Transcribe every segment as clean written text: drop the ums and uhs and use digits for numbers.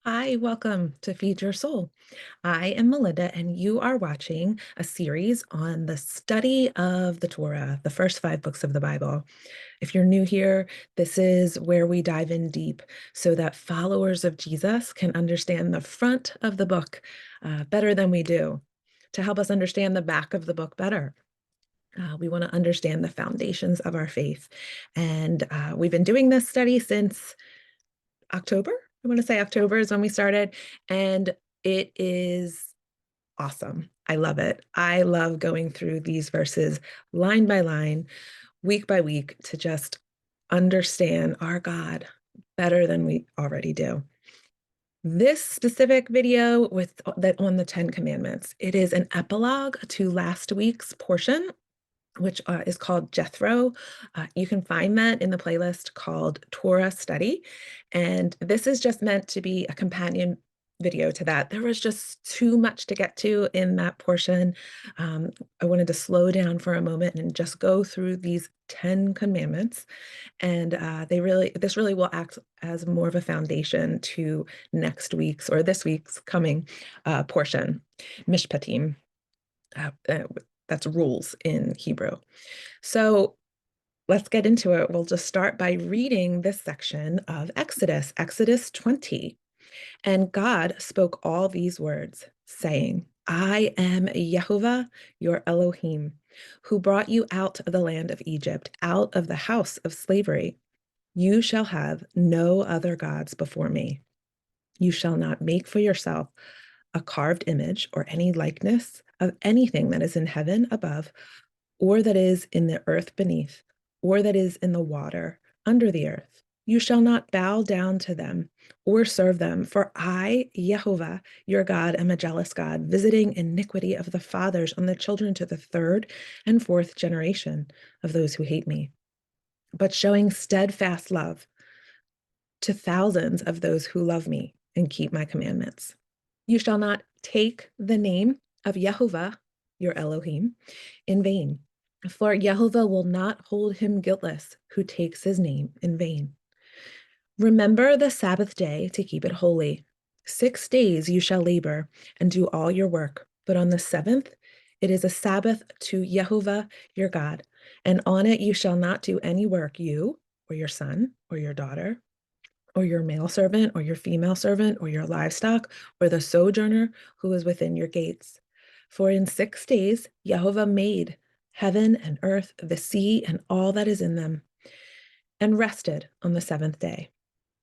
Hi, welcome to Feed Your Soul. I am Melinda, and you are watching a series on the study of the Torah, the first five books of the Bible. If you're new here, this is where we dive in deep so that followers of Jesus can understand the front of the book better than we do, to help us understand the back of the book better. We want to understand the foundations of our faith. And we've been doing this study since October. I want to say October is when we started, and it is awesome. I love it. I love going through these verses line by line, week by week, to just understand our God better than we already do. This specific video with that on the Ten Commandments, it is an epilogue to last week's portion, which is called Jethro. You can find that in the playlist called Torah Study. And this is just meant to be a companion video to that. There was just too much to get to in that portion. I wanted to slow down for a moment and just go through these 10 commandments. And this really will act as more of a foundation to next week's or this week's coming portion, Mishpatim. Uh, uh, that's rules in Hebrew. So let's get into it. We'll just start by reading this section of Exodus, Exodus 20. And God spoke all these words, saying, I am Yehovah, your Elohim, who brought you out of the land of Egypt, out of the house of slavery. You shall have no other gods before me. You shall not make for yourself a carved image or any likeness of anything that is in heaven above, or that is in the earth beneath, or that is in the water under the earth. You shall not bow down to them or serve them, for I, Yehovah, your God, am a jealous God, visiting iniquity of the fathers on the children to the third and fourth generation of those who hate me, but showing steadfast love to thousands of those who love me and keep my commandments. You shall not take the name of Yehovah, your Elohim, in vain, for Yehovah will not hold him guiltless who takes his name in vain. Remember the Sabbath day to keep it holy. 6 days you shall labor and do all your work, but on the seventh it is a Sabbath to Yehovah your God, and on it you shall not do any work, you or your son or your daughter or your male servant or your female servant or your livestock or the sojourner who is within your gates. For in 6 days Jehovah made heaven and earth, the sea, and all that is in them, and rested on the seventh day.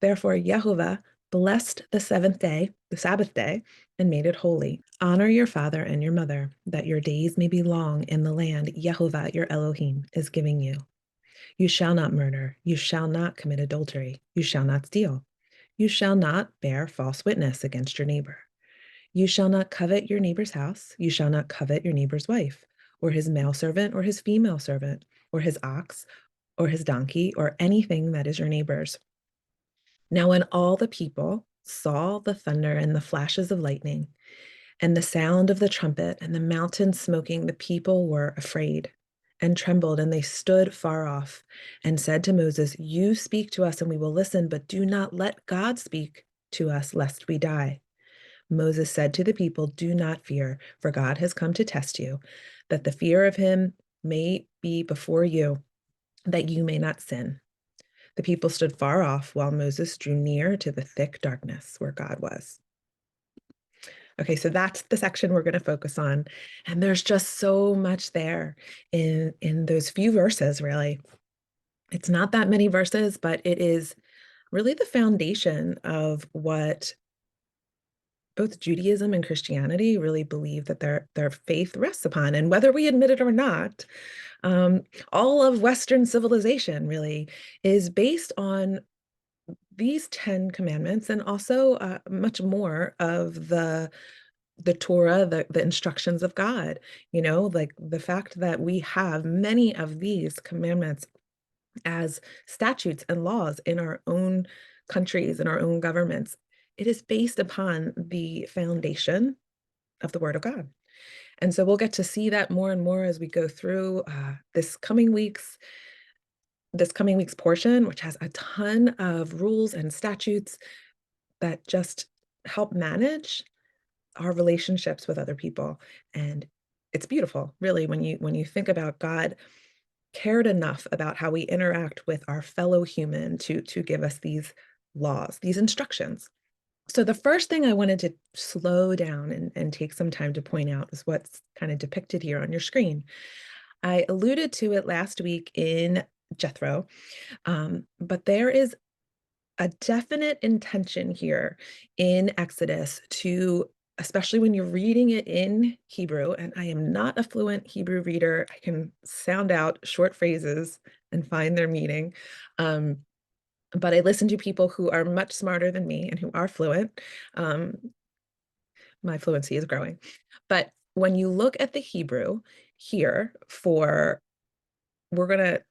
Therefore Jehovah blessed the seventh day, the Sabbath day, and made it holy. Honor your father and your mother, that your days may be long in the land Jehovah your Elohim is giving you. You shall not murder. You shall not commit adultery. You shall not steal. You shall not bear false witness against your neighbor. You shall not covet your neighbor's house. You shall not covet your neighbor's wife, or his male servant, or his female servant, or his ox, or his donkey, or anything that is your neighbor's. Now, when all the people saw the thunder and the flashes of lightning, and the sound of the trumpet and the mountain smoking, the people were afraid and trembled, and they stood far off and said to Moses, You speak to us and we will listen, but do not let God speak to us, lest we die. Moses said to the people, Do not fear, for God has come to test you, that the fear of him may be before you, that you may not sin. The people stood far off while Moses drew near to the thick darkness where God was. Okay, so that's the section we're going to focus on. And there's just so much there in those few verses, really. It's not that many verses, but it is really the foundation of what both Judaism and Christianity really believe that their faith rests upon. And whether we admit it or not, all of Western civilization really is based on these 10 commandments and also much more of the Torah, the instructions of God, like the fact that we have many of these commandments as statutes and laws in our own countries and our own governments. It is based upon the foundation of the Word of God. And so we'll get to see that more and more as we go through this coming week's portion, which has a ton of rules and statutes that just help manage our relationships with other people. And it's beautiful, really, when you think about God cared enough about how we interact with our fellow human to give us these laws, these instructions. So the first thing I wanted to slow down and take some time to point out is what's kind of depicted here on your screen. I alluded to it last week in Jethro, but there is a definite intention here in Exodus to, especially when you're reading it in Hebrew, and I am not a fluent Hebrew reader. I can sound out short phrases and find their meaning. Um, but I listen to people who are much smarter than me and who are fluent. Um, my fluency is growing. But when you look at the Hebrew here for, we're going to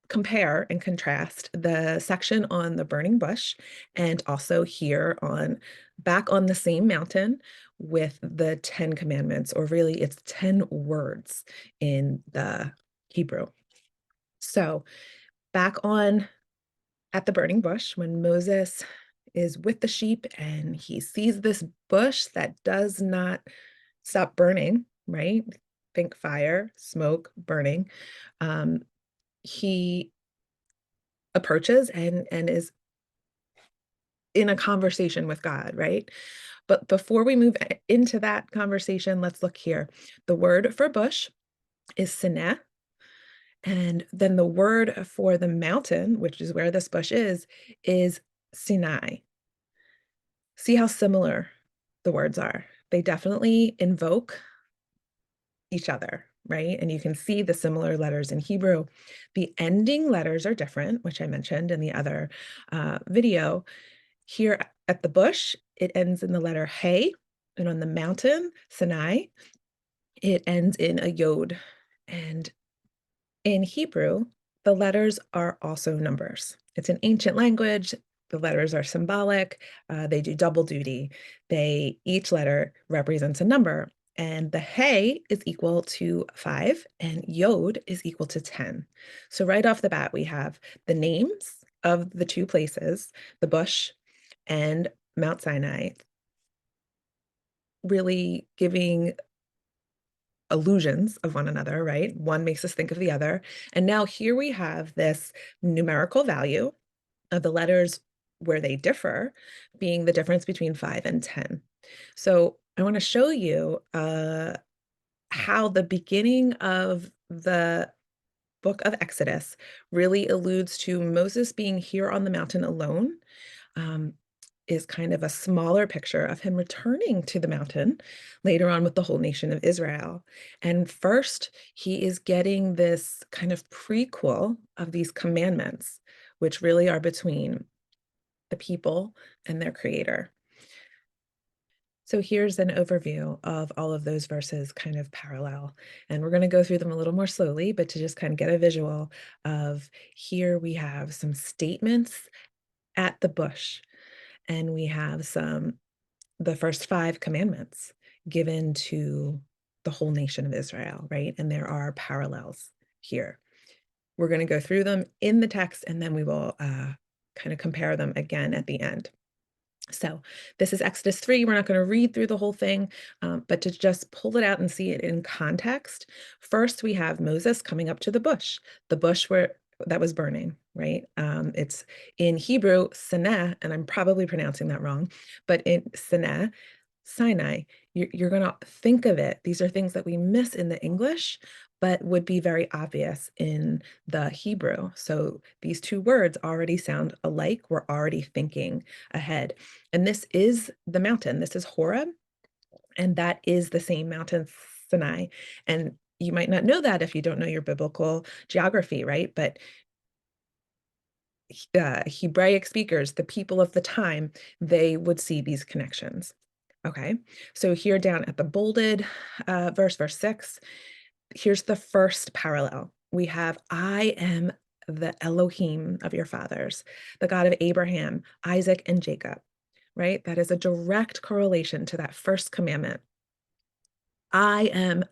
compare and contrast the section on the burning bush and also here on back on the same mountain with the 10 commandments, or really it's 10 words in the Hebrew. So back on at the burning bush, when Moses is with the sheep and he sees this bush that does not stop burning, right? Think fire, smoke, burning. Um, he approaches and is in a conversation with God, right? But before we move into that conversation, let's look here. The word for bush is sineh, and then the word for the mountain, which is where this bush is Sinai. See how similar the words are. They definitely invoke each other, right? And you can see the similar letters in Hebrew. The ending letters are different, which I mentioned in the other video. Here at the bush, it ends in the letter Hey, and on the mountain, Sinai, it ends in a Yod. And in Hebrew, the letters are also numbers. It's an ancient language. The letters are symbolic. They do double duty. Each letter represents a number. And the Hey is equal to 5 and Yod is equal to 10. So right off the bat, we have the names of the two places, the bush and Mount Sinai, really giving illusions of one another, right? One makes us think of the other. And now here we have this numerical value of the letters where they differ being the difference between 5 and 10. So I want to show you how the beginning of the book of Exodus really alludes to Moses being here on the mountain alone. Um, is kind of a smaller picture of him returning to the mountain later on with the whole nation of Israel. And first, he is getting this kind of prequel of these commandments, which really are between the people and their creator. So here's an overview of all of those verses kind of parallel. And we're going to go through them a little more slowly, but to just kind of get a visual of here we have some statements at the bush, and we have the first 5 commandments given to the whole nation of Israel, right? And there are parallels here. We're going to go through them in the text, and then we will kind of compare them again at the end. So this is Exodus 3. We're not going to read through the whole thing, but to just pull it out and see it in context. First, we have Moses coming up to the bush where that was burning, right? It's in Hebrew, Sineh, and I'm probably pronouncing that wrong, but in Sineh, Sinai, you're going to think of it. These are things that we miss in the English, but would be very obvious in the Hebrew. So these two words already sound alike. We're already thinking ahead. And this is the mountain. This is Horeb, and that is the same mountain, Sinai. And you might not know that if you don't know your biblical geography, right? But Hebraic speakers, the people of the time, they would see these connections. Okay, so here down at the bolded verse 6, here's the first parallel. We have, I am the Elohim of your fathers, the God of Abraham, Isaac, and Jacob, right? That is a direct correlation to that first commandment. I am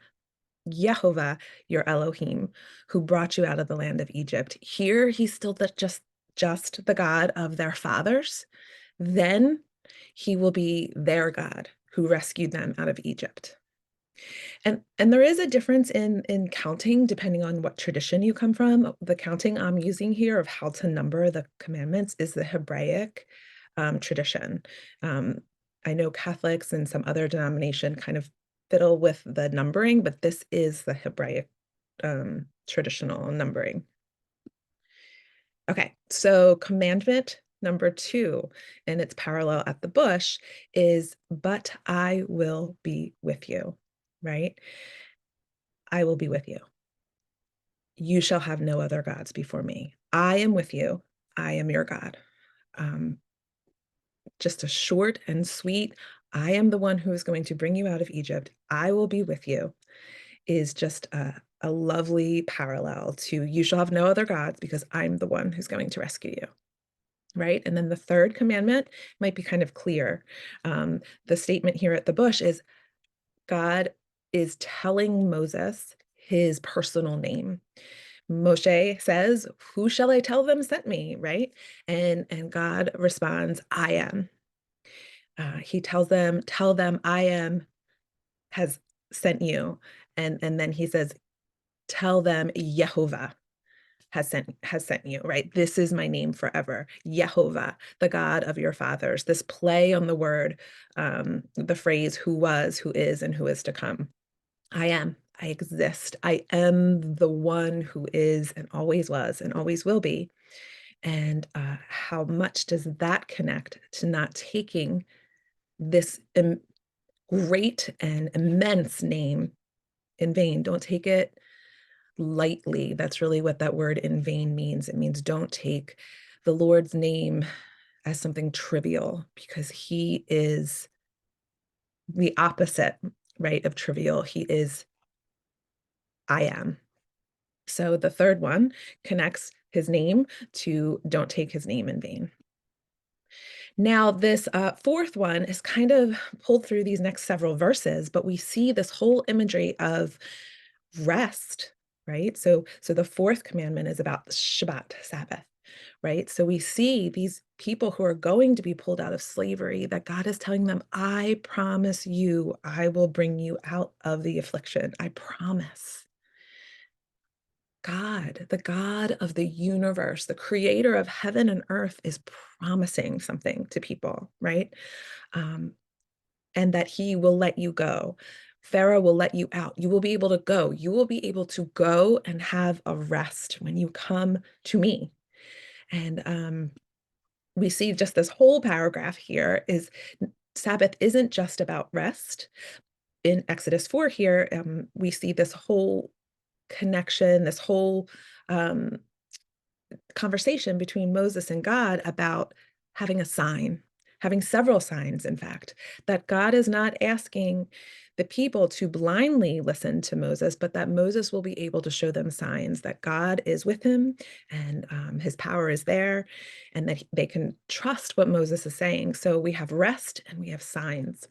Yehovah, your Elohim, who brought you out of the land of Egypt. Here, he's still just the God of their fathers. Then He will be their God who rescued them out of Egypt. And there is a difference in counting depending on what tradition you come from. The counting I'm using here of how to number the commandments is the Hebraic tradition. Um, I know Catholics and some other denomination kind of fiddle with the numbering, but this is the Hebraic traditional numbering. Okay, so commandment number 2, and its parallel at the bush, is, but I will be with you, right? I will be with you. You shall have no other gods before me. I am with you. I am your God. Um, just a short and sweet, I am the one who is going to bring you out of Egypt. I will be with you, is just a lovely parallel to you shall have no other gods because I'm the one who's going to rescue you. Right. And then the third commandment might be kind of clear. The statement here at the bush is God is telling Moses his personal name. Moshe says, "Who shall I tell them sent me?" Right? And God responds, "I am." He tells them, "Tell them I am has sent you." And then he says, "Tell them Yehovah has sent you," right? This is my name forever. Yehovah, the God of your fathers. This play on the word, the phrase who was, who is, and who is to come. I am. I exist. I am the one who is and always was and always will be. And how much does that connect to not taking this great and immense name in vain? Don't take it lightly. That's really what that word in vain means. It means don't take the Lord's name as something trivial, because he is the opposite, right, of trivial. He is I am. So the third one connects his name to don't take his name in vain. Now, this fourth one is kind of pulled through these next several verses, but we see this whole imagery of rest, right? So the fourth commandment is about the Shabbat, Sabbath, right? So we see these people who are going to be pulled out of slavery, that God is telling them, I promise you, I will bring you out of the affliction. I promise. God, the God of the universe, the creator of heaven and earth, is promising something to people, right? Um, and that he will let you go. Pharaoh will let you out. You will be able to go. You will be able to go and have a rest when you come to me. And we see just this whole paragraph here is Sabbath isn't just about rest. In Exodus 4 here, we see this whole connection, this whole um, conversation between Moses and God about having a sign, having several signs, in fact, that God is not asking the people to blindly listen to Moses, but that Moses will be able to show them signs that God is with him and his power is there, and that they can trust what Moses is saying. So we have rest and we have signs.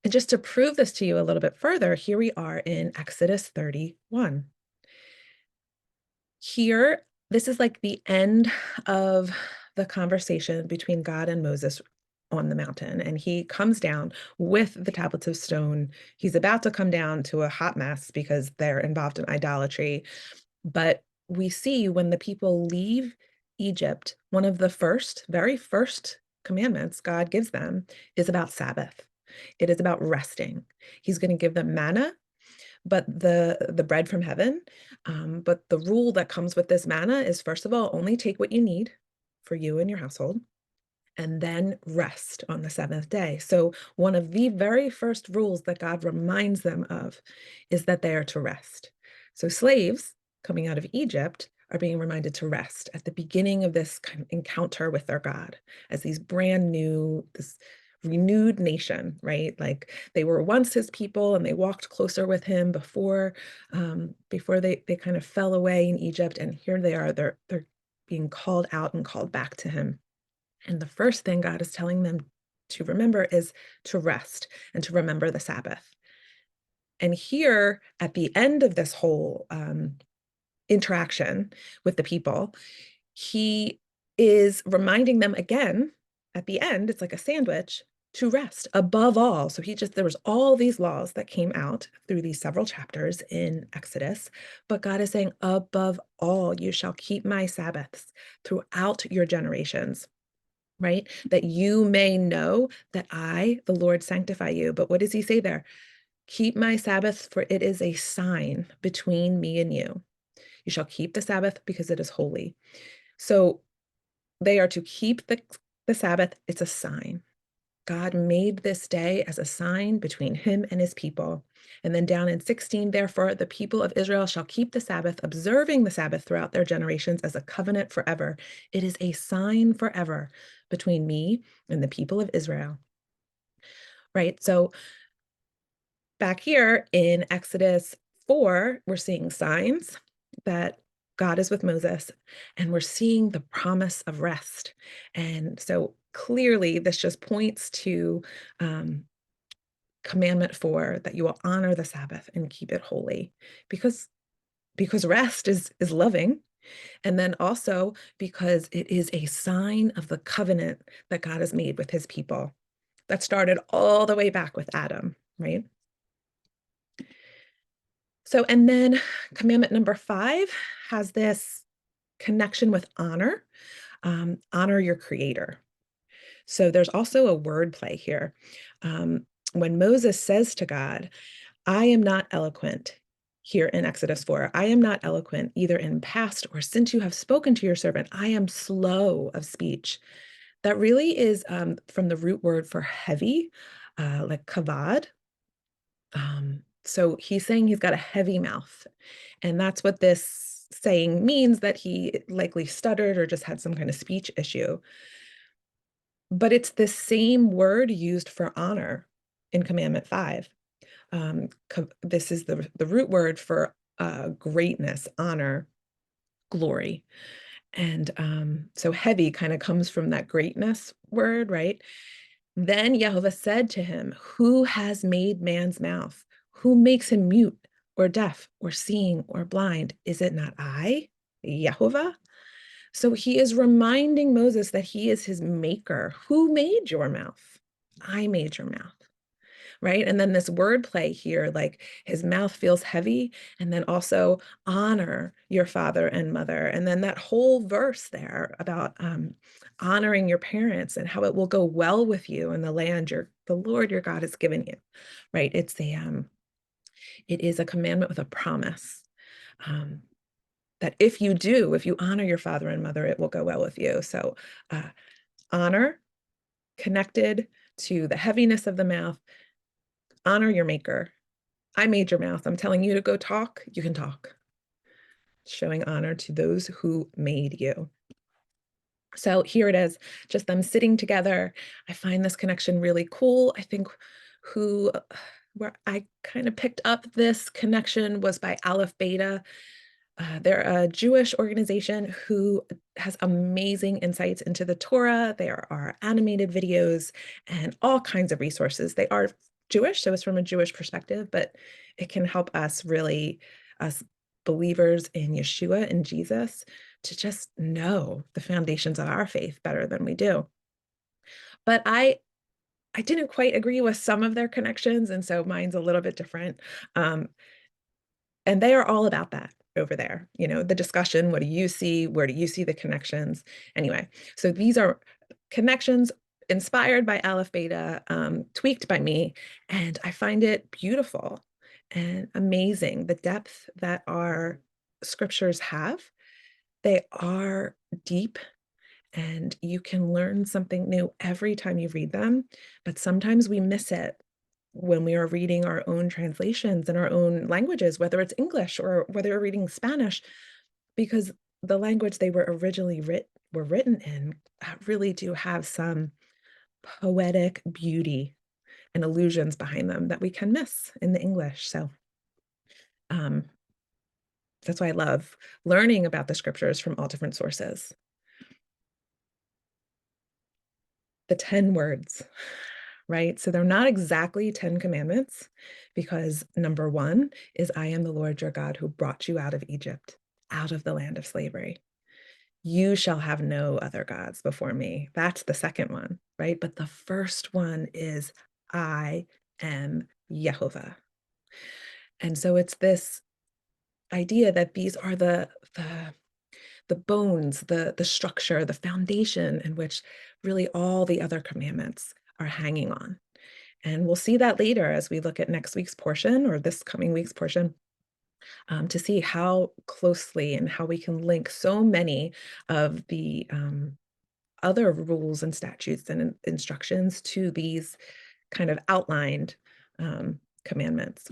And just to prove this to you a little bit further, here we are in Exodus 31. Here, this is like the end of the conversation between God and Moses on the mountain, and he comes down with the tablets of stone. He's about to come down to a hot mess because they're involved in idolatry. But we see when the people leave Egypt, one of the very first commandments God gives them is about Sabbath. It is about resting. He's going to give them manna, but the bread from heaven. But the rule that comes with this manna is, first of all, only take what you need for you and your household, and then rest on the seventh day. So one of the very first rules that God reminds them of is that they are to rest. So slaves coming out of Egypt are being reminded to rest at the beginning of this kind of encounter with their God as these brand new, this renewed nation, right? Like they were once his people and they walked closer with him before they kind of fell away in Egypt, and here they are, they're being called out and called back to him. And the first thing God is telling them to remember is to rest and to remember the Sabbath. And here at the end of this whole interaction with the people, he is reminding them again at the end, it's like a sandwich, to rest above all. So there was all these laws that came out through these several chapters in Exodus, but God is saying, above all, you shall keep my Sabbaths throughout your generations, right? That you may know that I, the Lord, sanctify you. But what does he say there? Keep my Sabbath, for it is a sign between me and you. You shall keep the Sabbath because it is holy. So they are to keep the Sabbath. It's a sign. God made this day as a sign between him and his people. And then down in 16, therefore, the people of Israel shall keep the Sabbath, observing the Sabbath throughout their generations as a covenant forever. It is a sign forever between me and the people of Israel. Right? So back here in Exodus 4, we're seeing signs that God is with Moses, and we're seeing the promise of rest. And so clearly, this just points to commandment 4, that you will honor the Sabbath and keep it holy, because rest is loving, and then also because it is a sign of the covenant that God has made with his people that started all the way back with Adam, right? So, and then commandment number 5 has this connection with honor. Honor your creator. So there's also a word play here. When Moses says to God, I am not eloquent, here in Exodus 4, I am not eloquent either in past or since you have spoken to your servant, I am slow of speech. That really is from the root word for heavy, like kavod. So he's saying he's got a heavy mouth. And that's what this saying means, that he likely stuttered or just had some kind of speech issue. But it's the same word used for honor in Commandment 5. This is the root word for greatness, honor, glory. And so heavy kind of comes from that greatness word, right? Then Jehovah said to him, who has made man's mouth? Who makes him mute or deaf or seeing or blind? Is it not I, Jehovah? So he is reminding Moses that he is his maker. Who made your mouth? I made your mouth, right? And then this wordplay here, like his mouth feels heavy, and then also honor your father and mother. And then that whole verse there about honoring your parents and how it will go well with you in the land the Lord your God has given you, right? It is a commandment with a promise. That if you honor your father and mother, it will go well with you. So honor, connected to the heaviness of the mouth, honor your maker. I made your mouth. I'm telling you to go talk, you can talk. Showing honor to those who made you. So here it is, just them sitting together. I find this connection really cool. I think where I kind of picked up this connection was by Aleph Beta. They're a Jewish organization who has amazing insights into the Torah. There are animated videos and all kinds of resources. They are Jewish, so it's from a Jewish perspective, but it can help us really, us believers in Yeshua and Jesus, to just know the foundations of our faith better than we do. But I didn't quite agree with some of their connections, and so mine's a little bit different. Um, and they are all about that over there. The discussion, what do you see? Where do you see the connections? Anyway, so these are connections inspired by Aleph Beta, tweaked by me, and I find it beautiful and amazing, the depth that our scriptures have. They are deep, and you can learn something new every time you read them, but sometimes we miss it when we are reading our own translations in our own languages, whether it's English or whether we're reading Spanish, because the language they were originally written in really do have some poetic beauty and allusions behind them that we can miss in the English. So um, that's why I love learning about the scriptures from all different sources. The 10 words, right? So they're not exactly 10 commandments, because number 1 is, I am the Lord your God who brought you out of Egypt, out of the land of slavery. You shall have no other gods before me. That's the second one. right? But the first one is, I am Yehovah. And so it's this idea that these are the bones, the structure, the foundation in which really all the other commandments are hanging on. And we'll see that later as we look at next week's portion or this coming week's portion, to see how closely and how we can link so many of the other rules and statutes and instructions to these kind of outlined commandments.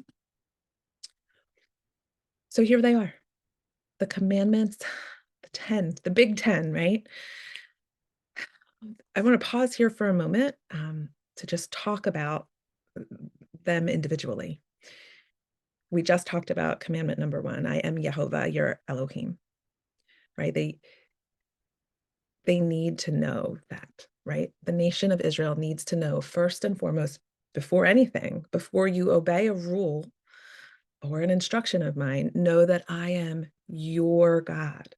So here they are, the commandments, the 10, the big 10, right? I want to pause here for a moment to just talk about them individually. We just talked about commandment number one, I am Yehovah, your Elohim, right? They need to know that, right? The nation of Israel needs to know first and foremost, before anything, before you obey a rule or an instruction of mine, know that I am your God.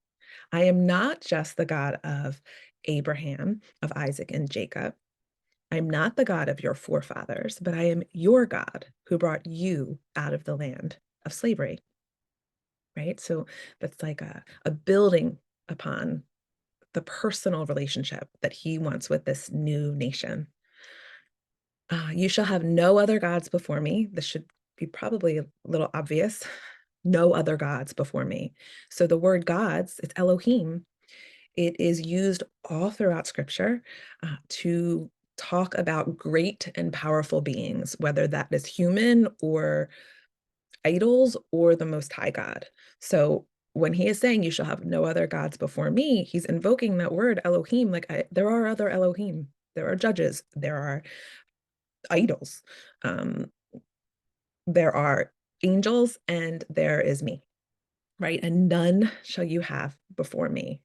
I am not just the God of Abraham, of Isaac, and Jacob. I'm not the God of your forefathers, but I am your God who brought you out of the land of slavery, right? So that's like a building upon the personal relationship that he wants with this new nation. You shall have no other gods before me. This should be probably a little obvious. No other gods before me. So the word gods, it's Elohim. It is used all throughout scripture to talk about great and powerful beings, whether that is human or idols or the Most High God. So when he is saying, you shall have no other gods before me, he's invoking that word Elohim. Like there are other Elohim, there are judges, there are idols, um, there are angels, and there is me, right? And none shall you have before me.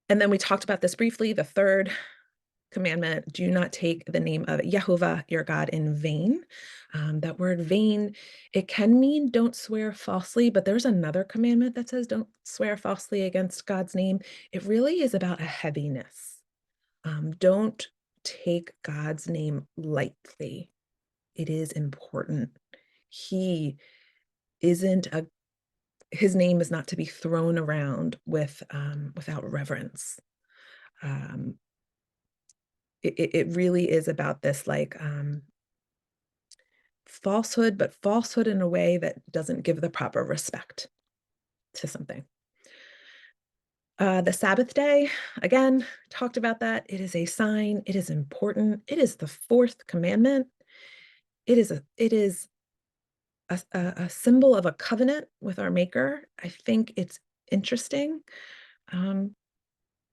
And then we talked about this briefly. The third commandment, do not take the name of Yehovah, your God, in vain. That word vain, it can mean don't swear falsely, but there's another commandment that says don't swear falsely against God's name. It really is about a heaviness. Don't take God's name lightly. It is important. He isn't a, his name is not to be thrown around with without reverence. Um, it really is about this like falsehood, but falsehood in a way that doesn't give the proper respect to something. The Sabbath day, again, talked about that. It is a sign. It is important. It is the fourth commandment. It is a symbol of a covenant with our Maker. I think it's interesting, um,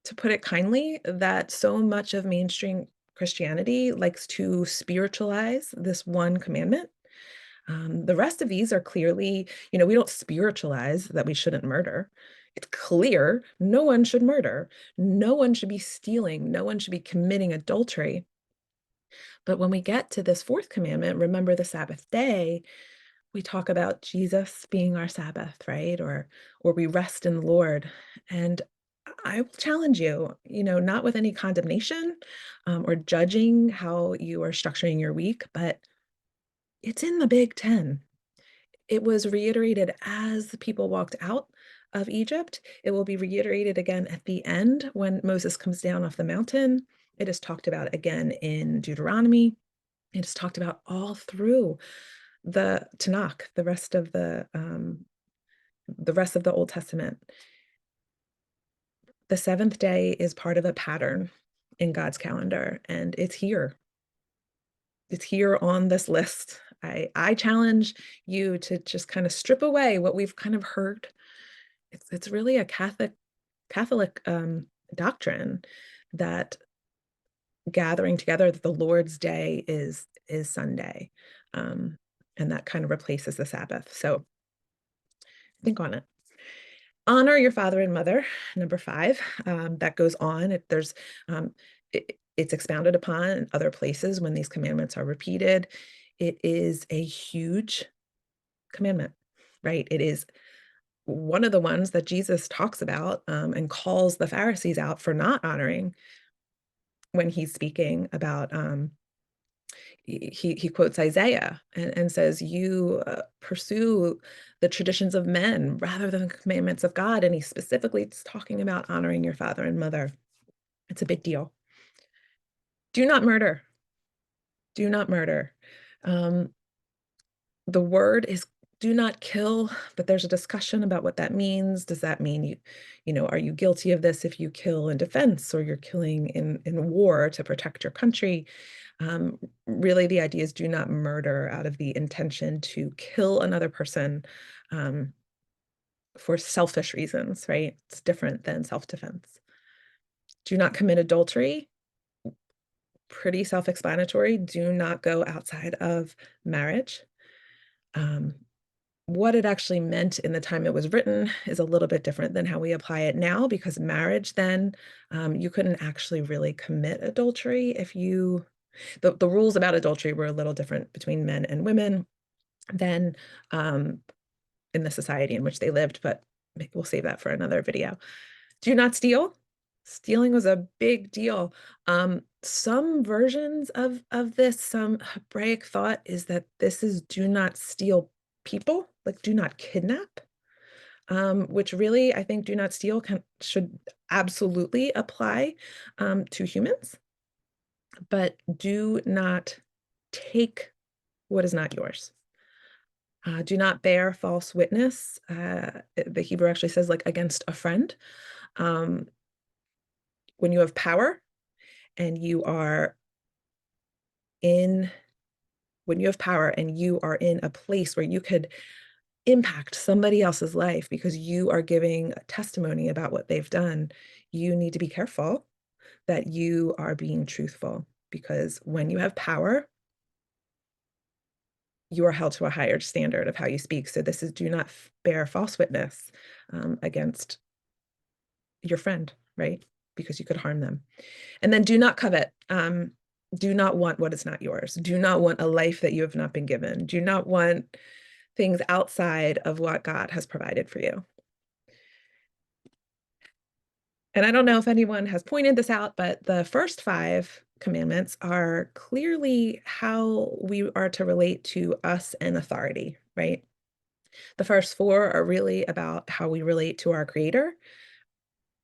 to put it kindly, that so much of mainstream Christianity likes to spiritualize this one commandment. The rest of these are clearly, we don't spiritualize that we shouldn't murder. It's clear no one should murder. No one should be stealing. No one should be committing adultery. But when we get to this fourth commandment, remember the Sabbath day, we talk about Jesus being our Sabbath, right? Or we rest in the Lord. And I will challenge you, not with any condemnation or judging how you are structuring your week, but it's in the Big Ten. It was reiterated as the people walked out of Egypt. It will be reiterated again at the end when Moses comes down off the mountain. It is talked about again in Deuteronomy. It is talked about all through the Tanakh, the rest of the Old Testament. The seventh day is part of a pattern in God's calendar, and it's here. It's here on this list. I challenge you to just kind of strip away what we've kind of heard. It's really a Catholic doctrine that gathering together, that the Lord's Day is Sunday, and that kind of replaces the Sabbath. So think on it. Honor your father and mother, number 5. That goes on. It's expounded upon in other places when these commandments are repeated. It is a huge commandment, right? It is one of the ones that Jesus talks about and calls the Pharisees out for not honoring. when he's speaking about, he quotes Isaiah and says, "You pursue the traditions of men rather than the commandments of God." And he specifically is talking about honoring your father and mother. It's a big deal. Do not murder. Do not murder. Um, the word is do not kill, but there's a discussion about what that means. Does that mean are you guilty of this if you kill in defense or you're killing in war to protect your country? Um, Really, the idea is do not murder out of the intention to kill another person um, for selfish reasons, right? It's different than self-defense. Do not commit adultery. Pretty self-explanatory. Do not go outside of marriage. Um, what it actually meant in the time it was written is a little bit different than how we apply it now, because marriage then, you couldn't actually really commit adultery if you the rules about adultery were a little different between men and women than, um, in the society in which they lived, but we'll save that for another video. Do not steal. Stealing was a big deal. Some versions of this, some Hebraic thought is that this is do not steal people, like do not kidnap, which really I think do not steal should absolutely apply to humans, but do not take what is not yours. Do not bear false witness. The Hebrew actually says like against a friend. Um, when you have power and you are in when you have power and you are in a place where you could impact somebody else's life because you are giving a testimony about what they've done, you need to be careful that you are being truthful, because when you have power, you are held to a higher standard of how you speak. So this is do not bear false witness against your friend, right? Because you could harm them. And then do not covet. Do not want what is not yours. Do not want a life that you have not been given. Do not want things outside of what God has provided for you. And I don't know if anyone has pointed this out, but the first 5 commandments are clearly how we are to relate to us and authority, right? The first 4 are really about how we relate to our creator,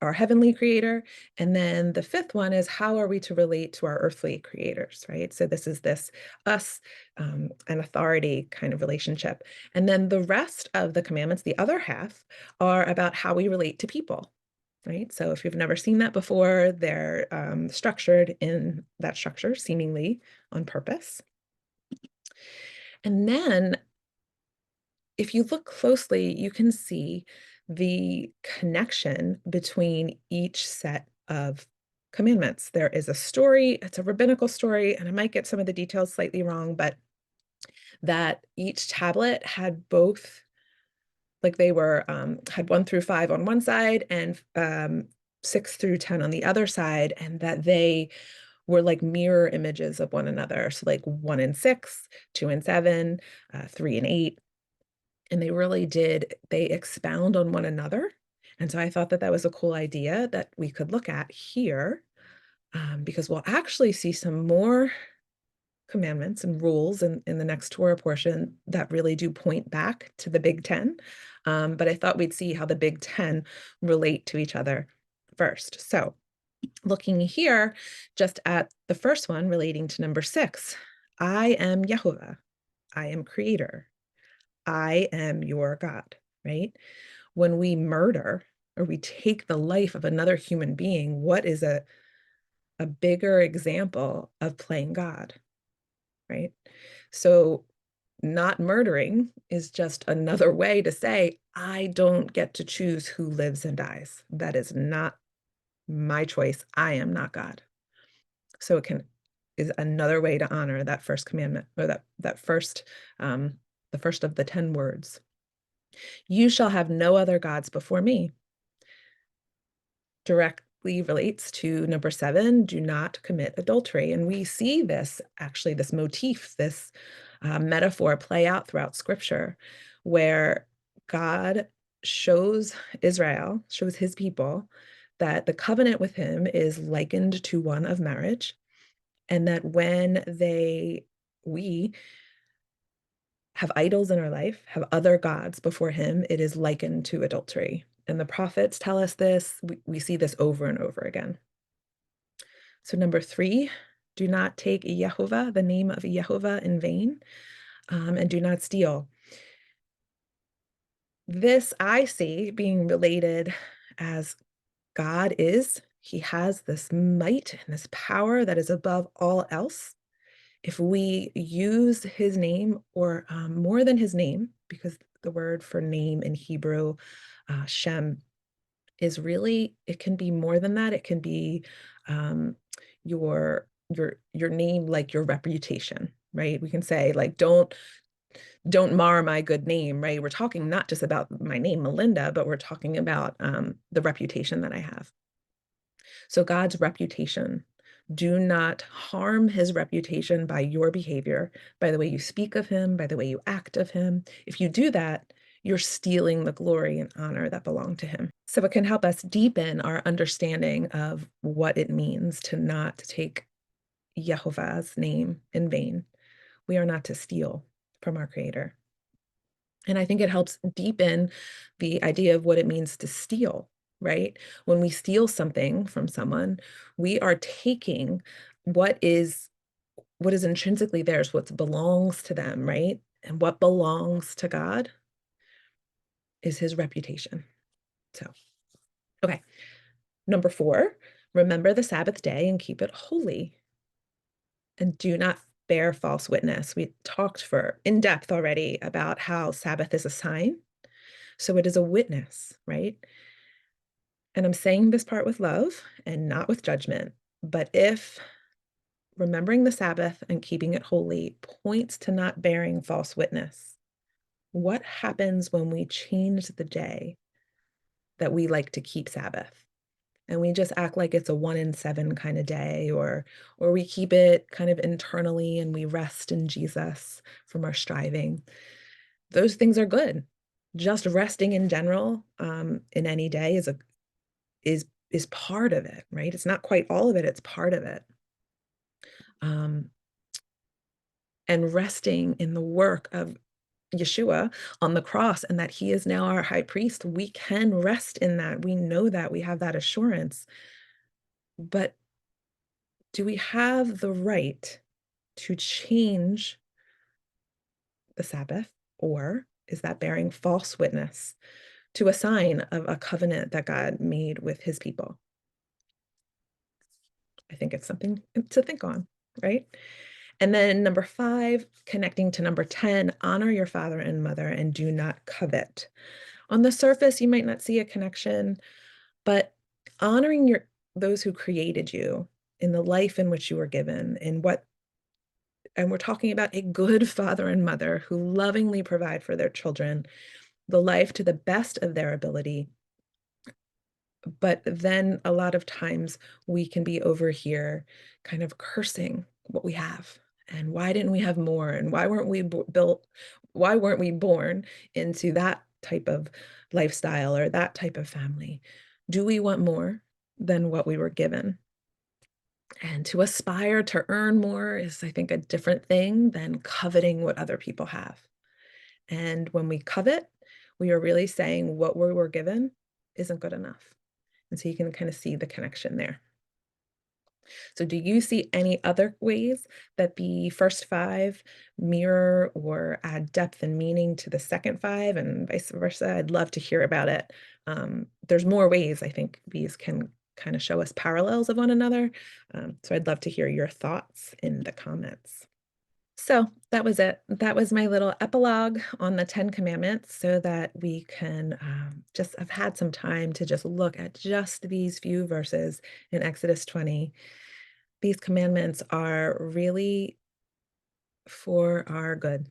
our heavenly creator. And then the 5th one is how are we to relate to our earthly creators, right? So this is this us and authority kind of relationship. And then the rest of the commandments, the other half, are about how we relate to people, right? So if you've never seen that before, they're structured in that structure, seemingly on purpose. And then if you look closely, you can see the connection between each set of commandments. There is a story, it's a rabbinical story, and I might get some of the details slightly wrong, but that each tablet had both, like they were, had 1 through 5 on one side and 6 through 10 on the other side, and that they were like mirror images of one another. So like 1 and 6, 2 and 7, 3 and 8. And they expound on one another. And so I thought that that was a cool idea that we could look at here, because we'll actually see some more commandments and rules in the next Torah portion that really do point back to the Big Ten. But I thought we'd see how the Big Ten relate to each other first. So looking here just at the first one relating to number 6, I am Yehovah, I am creator. I am your God, right? When we murder or we take the life of another human being, what is a bigger example of playing God, right? So not murdering is just another way to say, I don't get to choose who lives and dies. That is not my choice. I am not God. So it can is another way to honor that first commandment, or that first the first of the 10 words. You shall have no other gods before me. Directly relates to number 7, do not commit adultery. And we see this, actually, this motif, this metaphor play out throughout scripture, where God shows Israel, shows his people that the covenant with him is likened to one of marriage, and that when we have idols in our life, have other gods before him, it is likened to adultery. And the prophets tell us this. We see this over and over again. So number 3, do not take Yehovah, the name of Yehovah, in vain, and do not steal. This I see being related as God is. He has this might and this power that is above all else. If we use his name, or more than his name, because the word for name in Hebrew, Shem, is really, it can be more than that. It can be um, your name, like your reputation, right? We can say, like, don't mar my good name, right? We're talking not just about my name, Melinda, but we're talking about the reputation that I have. So God's reputation, do not harm his reputation by your behavior, by the way you speak of him, by the way you act of him. If you do that, you're stealing the glory and honor that belong to him. So it can help us deepen our understanding of what it means to not take Yehovah's name in vain. We are not to steal from our Creator. And I think it helps deepen the idea of what it means to steal, right? When we steal something from someone, we are taking what is intrinsically theirs, what belongs to them, right? And what belongs to God is his reputation. So, okay. Number 4, remember the Sabbath day and keep it holy. And do not bear false witness. We talked for in depth already about how Sabbath is a sign. So it is a witness, right? And I'm saying this part with love and not with judgment. But if remembering the Sabbath and keeping it holy points to not bearing false witness, what happens when we change the day that we like to keep Sabbath? And we just act like it's a 1 in 7 kind of day, or we keep it kind of internally and we rest in Jesus from our striving. Those things are good. Just resting in general, in any day is part of it, right? It's not quite all of it, it's part of it. And resting in the work of Yeshua on the cross, and that he is now our high priest, we can rest in that. We know that, we have that assurance. But do we have the right to change the Sabbath, or is that bearing false witness to a sign of a covenant that God made with his people? I think it's something to think on, right? And then number 5, connecting to number 10, honor your father and mother and do not covet. On the surface, you might not see a connection, but honoring those who created you in the life in which you were given, and we're talking about a good father and mother who lovingly provide for their children the life to the best of their ability. But then a lot of times we can be over here kind of cursing what we have. And why didn't we have more? And why weren't we why weren't we born into that type of lifestyle or that type of family? Do we want more than what we were given? And to aspire to earn more is, I think, a different thing than coveting what other people have. And when we covet, we are really saying what we were given isn't good enough. And so you can kind of see the connection there. So do you see any other ways that the first 5 mirror or add depth and meaning to the second 5 and vice versa? I'd love to hear about it. There's more ways I think these can kind of show us parallels of one another. So I'd love to hear your thoughts in the comments. So that was it. That was my little epilogue on the 10 Commandments, so that we can just have had some time to just look at just these few verses in Exodus 20. These commandments are really for our good.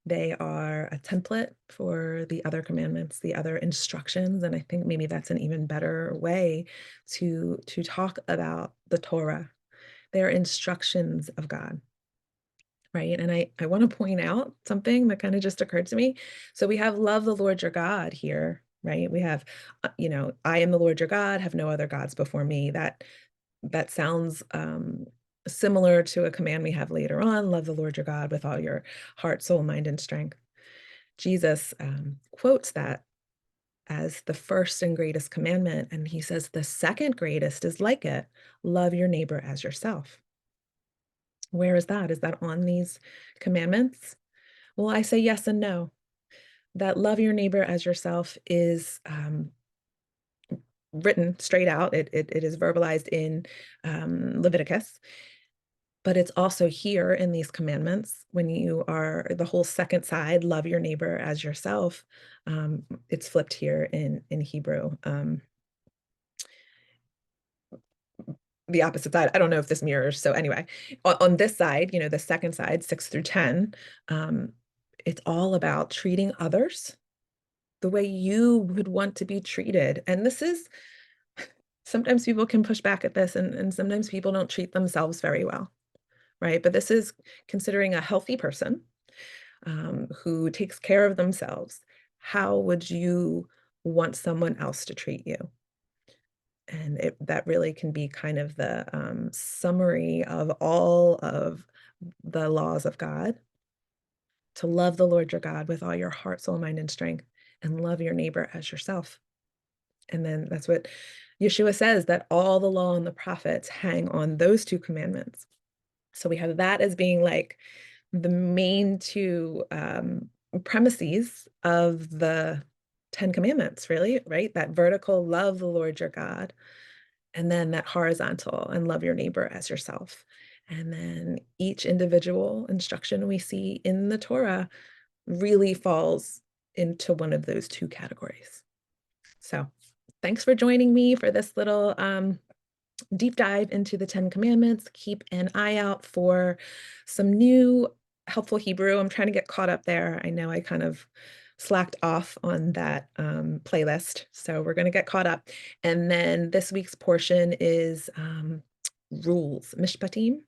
They are a template for the other commandments, the other instructions, and I think maybe that's an even better way to talk about the Torah. They're instructions of God. Right. And I want to point out something that kind of just occurred to me. So we have love the Lord your God here, right? We have, I am the Lord your God, have no other gods before me. That sounds similar to a command we have later on, love the Lord your God with all your heart, soul, mind, and strength. Jesus quotes that as the first and greatest commandment. And he says the second greatest is like it, love your neighbor as yourself. Where is that? Is that on these commandments? Well, I say yes and no. That love your neighbor as yourself is written straight out. It is verbalized in Leviticus, but it's also here in these commandments. When you are the whole second side, love your neighbor as yourself. It's flipped here in Hebrew. The opposite side. I don't know if this mirrors. So anyway, on this side, the second side, 6 through 10, um, it's all about treating others the way you would want to be treated. And this is sometimes people can push back at this, and sometimes people don't treat themselves very well, right? But this is considering a healthy person who takes care of themselves. How would you want someone else to treat you? And that really can be kind of the summary of all of the laws of God, to love the Lord your God with all your heart, soul, mind, and strength, and love your neighbor as yourself. And then that's what Yeshua says, that all the law and the prophets hang on those two commandments. So we have that as being like the main two premises of the Ten Commandments, really, right? That vertical, love the Lord your God, and then that horizontal, and love your neighbor as yourself. And then each individual instruction we see in the Torah really falls into one of those two categories. So thanks for joining me for this little deep dive into the Ten Commandments. Keep an eye out for some new helpful Hebrew. I'm trying to get caught up there. I know I kind of slacked off on that playlist, so we're going to get caught up. And then this week's portion is rules, mishpatim.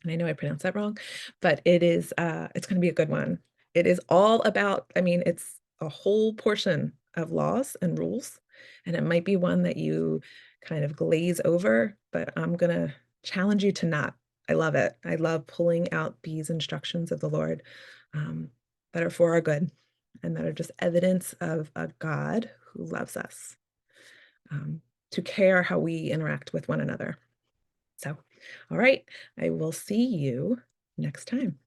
And I know I pronounced that wrong, but it's going to be a good one. It is all about, it's a whole portion of laws and rules, and it might be one that you kind of glaze over, but I'm going to challenge you to not. I love it. I love pulling out these instructions of the Lord that are for our good and that are just evidence of a God who loves us, to care how we interact with one another. So, all right, I will see you next time.